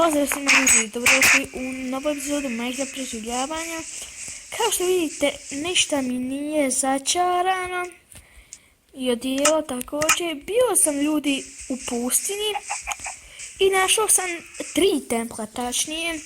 Pozdrav svima ljudi, dobrodošli u novu epizodu Minecraft preživljavanja. Kao što vidite, ništa mi nije začarano i odijelo također. Bio sam ljudi u pustinji i našao sam 3 templa, tačnije 3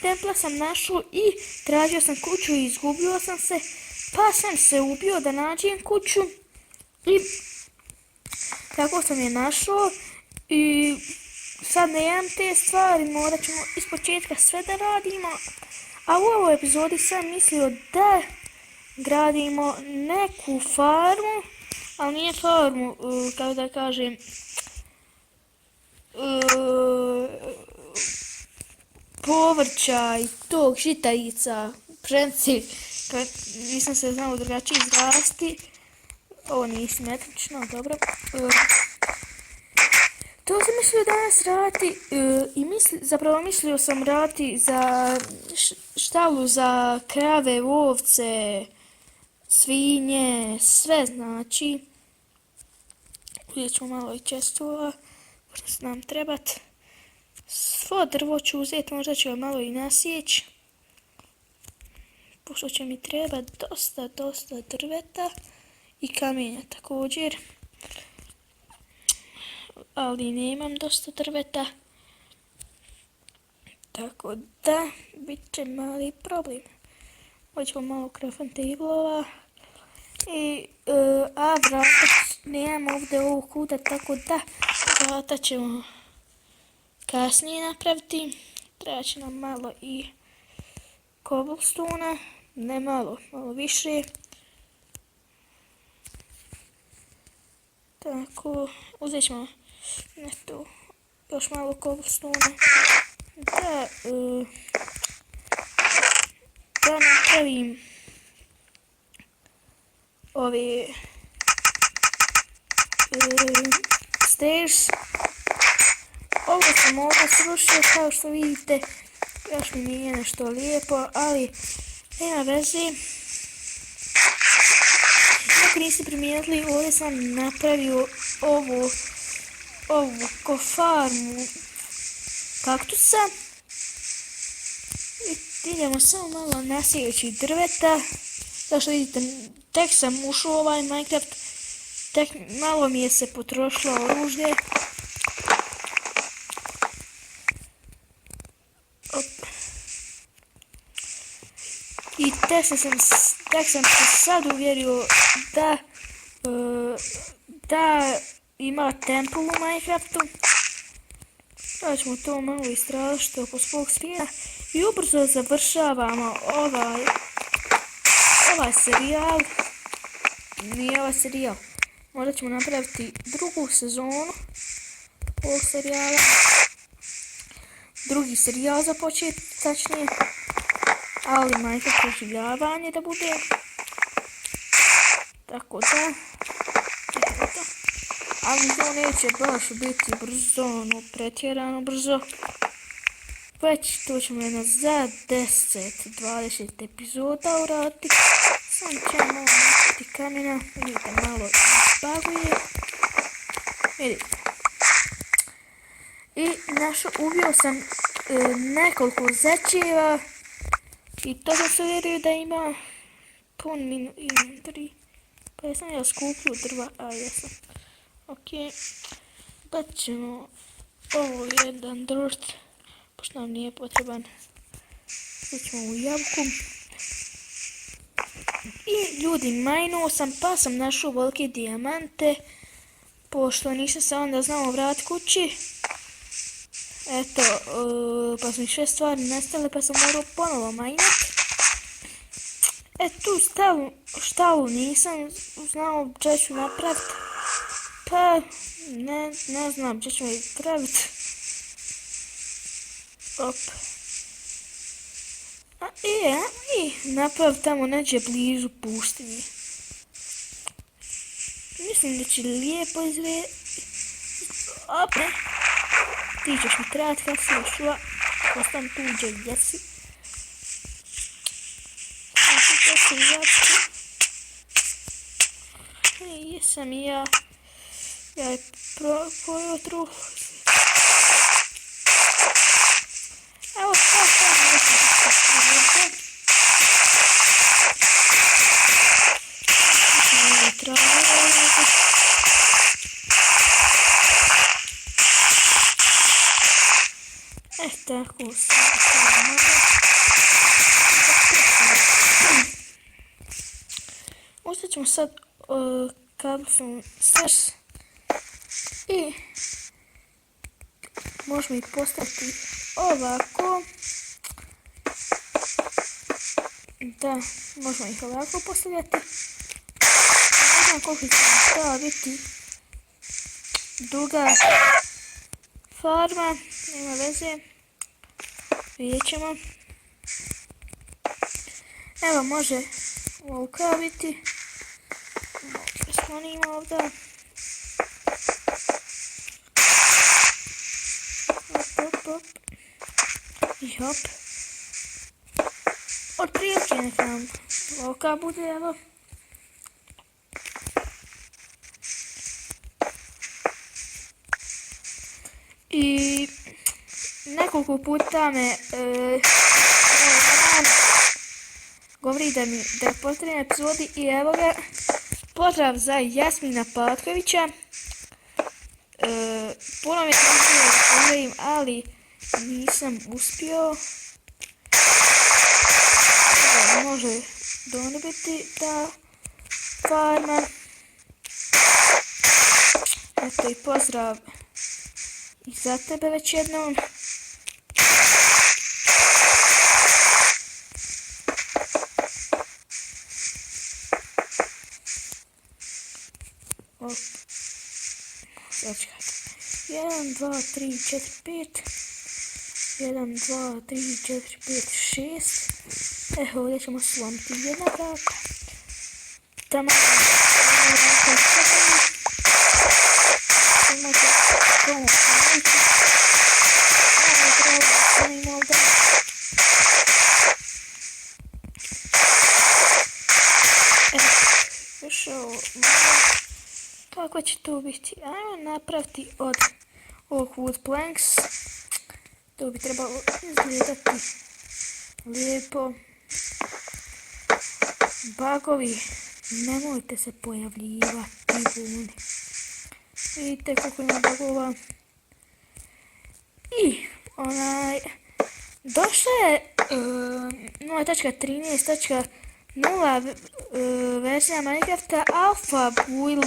templa sam našao i tražio sam kuću i izgubio sam se, pa sam se ubio da nađem kuću i tako sam je našao. I sad nemam te stvari, morat ćemo ispočetka sve da radimo. A u ovoj epizodi sam mislio da gradimo neku farmu, ali nije farmu, kako da kažem, povrća i tog, žitarica, pšenice, nisam se znao drugačije izrasti. Ovo nije simetrično, dobro. To sam mislio danas raditi i mislio sam raditi za štalu za krave, ovce, svinje, sve znači. Uzet ćemo malo i čestova, možda se nam trebati. Svo drvo ću uzeti, možda ću ga malo i nasjeći. Pošto će mi trebati dosta drveta i kamenja također. Ali nemam dosta drveta, tako da bit će mali problem. Hoćemo malo crafting tablova a vrata nemam ovdje ovog kuda, tako da vrata ćemo kasnije napraviti. Treba će nam malo i cobblestone, ne malo više. Tako, uzet ćemo još malo cobblestone da napravim ove stairs. Ovo sam ovdje srušio, kao što vidite, još mi nije nešto lijepo, ali nema veze. Ako niste primijetili, ovdje sam napravio ovu ko farmu kaktusa. I idemo samo malo nasijeći drveta. Kao što vidite, tek sam ušao u ovaj Minecraft, tek malo mi je se potrošilo oružje. I tek sam se sad uvjerio da ima temple u Minecraftu. Sada ćemo to malo istražiti oko svog svijeta i ubrzo završavamo ovaj serijal. Nije ovaj serijal. Možda ćemo napraviti drugu sezonu ovog serijala. Drugi serijal započeti, tačnije. Ali Minecraft preživljavanje da bude. Tako da. Ali to neće baš biti brzo, pretjerano brzo. Već to ćemo jedno za 10-20 epizoda uraditi. Sam ćemo napraviti kamena, vidite malo izbaguje. Vidite. I ubio sam nekoliko zečeva. I to sam se uvjerio da ima pun inventory. Pa jesam ja skupio drva, a jesam. Ok, bacit ćemo ovo jedan dirt, pošto nam nije potreban. Bacit ćemo u jabuku. I ljudi, majnuo sam pa sam našao velike dijamante, pošto nisam se onda znao vratiti kući. Eto, pa su mi sve stvari nestale pa sam morao ponovo majnati. Tu štalu nisam znao gdje ću napraviti. Pa, ne znam gdje ćemo ih praviti. Op. I napraviti tamo neđe blizu pustinji. Mislim da će lijepo izgledati. Op, ne. Ti ćeš mi trebati kad si ušla. Ostam tu gdje jesi. Jesam i ja. Ja je pojeo truh. tako samo. Uzet ćemo sad kabelnu stres i možemo ih postaviti ovako. Da, možemo ih ovako postavljati. Ne znam koliko će treba biti duga farma, nema veze, vidjet ćemo. Evo, može ovolika biti. Smanimo ovdje. Hop. I hop. Od prilike neka nam ovolika bude, evo. I nekoliko puta me govori da je potrebna epizodi i evo ga, pozdrav za Jasmina Patkovića. Puno mi je tražio da pogledam, ali nisam uspio. Može dobiti ta farma. Eto i pozdrav i za tebe već jednom. Sačekajte. 1, 2, 3, 4, 5. 1, 2, 3, 4, 5, 6. Evo, ovdje ćemo slomiti jedna vrata. Tamo kako će to biti? Ajmo napraviti od ovog wood planks. To bi trebalo izgledati lijepo. Bagovi, nemojte se pojavljivati, buni. Vidite kako ima bagova. I došla je 0.13.0 verzija Minecrafta Alpha Build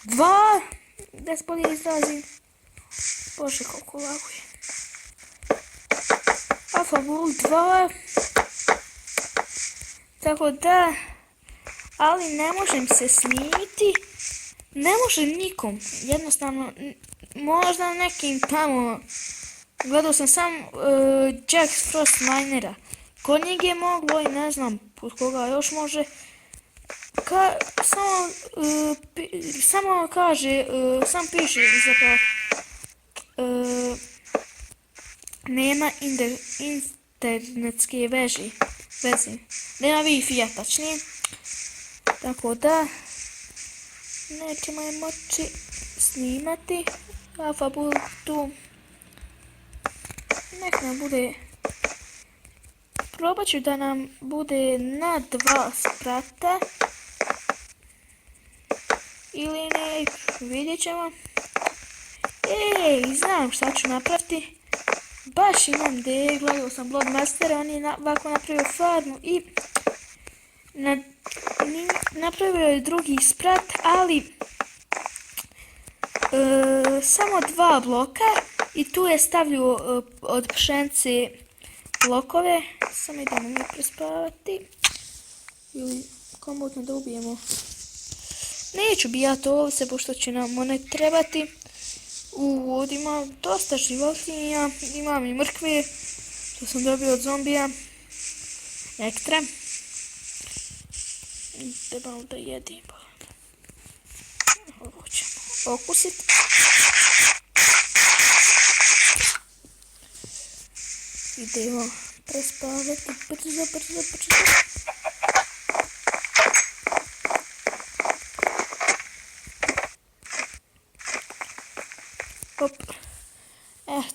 2, da se bolje izrazim. Bože, koliko laguje. Alpha Build 2. Tako da, ali ne možem se snimiti. Ne može nikom. Jednostavno, možda nekim tamo. Gledao sam sam Jack Frost Minera. Kod njeg je moglo i ne znam kod koga još može. Samo kaže, sam piše zapravo. Nema internetske veze. Nema Wi-Fi-a tačnije. Tako da nećemo je moći snimati. Alpha Build tu. Nek nam bude. Probat ću da nam bude na 2 sprata. Ili ne, vidjet ćemo. Znam šta ću napraviti. Baš imam ideje, gledao sam Bloodmastera, on je ovako napravio farmu i napravio je drugi sprat, ali samo 2 bloka i tu je stavio od pšenice blokove. Samo idemo mi prespavati ili komodno da ubijemo. Neću bijati ovce pošto će nam one trebati. Ovdje ima dosta životinja, imam i mrkve, to sam dobio od zombija, ekstra. Trebamo da jedimo. Ovo ćemo okusiti. Idemo prespavati, brzo. Hop.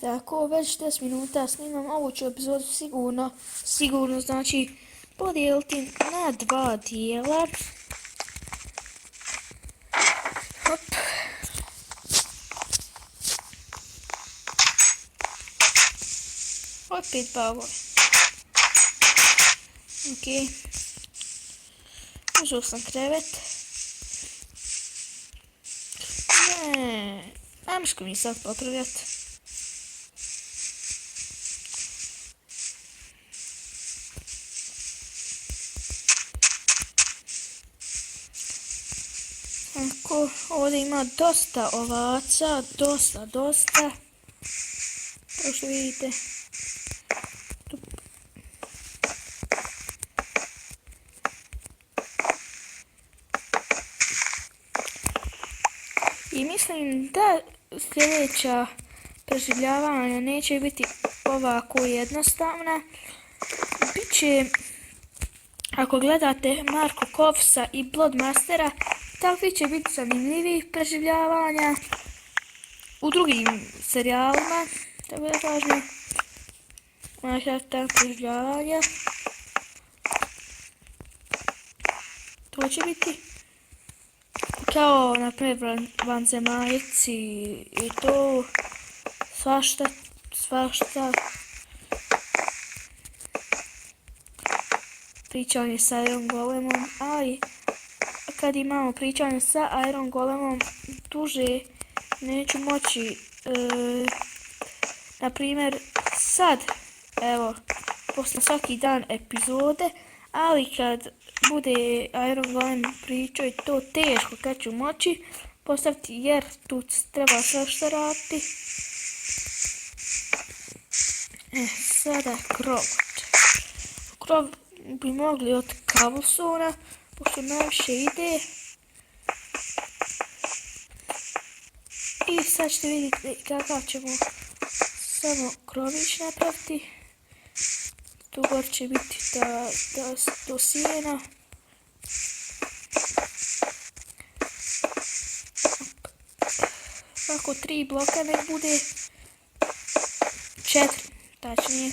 Tako, već 10 minuta snimam, ovu ću epizodu sigurno znači podijeliti na 2 dijela. Hop. Opet bavovi. Ok. Uzeo sam krevet. Ne. Ajmo mi sad popravljati. Tako, ovdje ima dosta ovaca, dosta. Kao što vidite. I mislim da sljedeća preživljavanja neće biti ovako jednostavna. Biće, ako gledate Marko Kovsa i Bloodmastera, takvi će biti zanimljivih preživljavanja u drugim serijalima, tako da kažem, Minecraft preživljavanja. To će biti kao, na primjer, vanzemaljci i to, svašta. Pričanje sa Iron Golemom, ali kad imamo pričanje sa Iron Golemom duže neću moći, na primjer sad, evo, posle svaki dan epizode, ali kad bude Iron Golem pričao i to teško kad ću moći postaviti jer tu treba svašta raditi. Sada krov. Krov bi mogli od Cobblestona, pošto najviše ide. I sad ćete vidjeti kakav ćemo samo krović napraviti. Tu gore će biti do sijena. Ako 3 bloka nek bude 4, tačnije.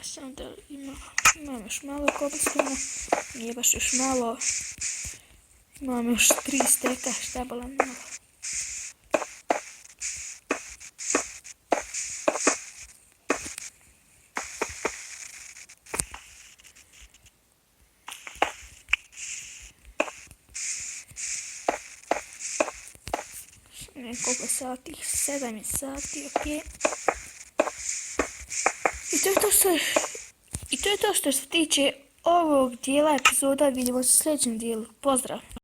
Samo da imam još malo cobblestona, nije baš još malo. Imam još 3 steka, šta bolam malo. Koliko sati? 7 sati, ok. I to je to što se tiče ovog dijela epizoda. Vidimo se u sljedećem dijelu. Pozdrav!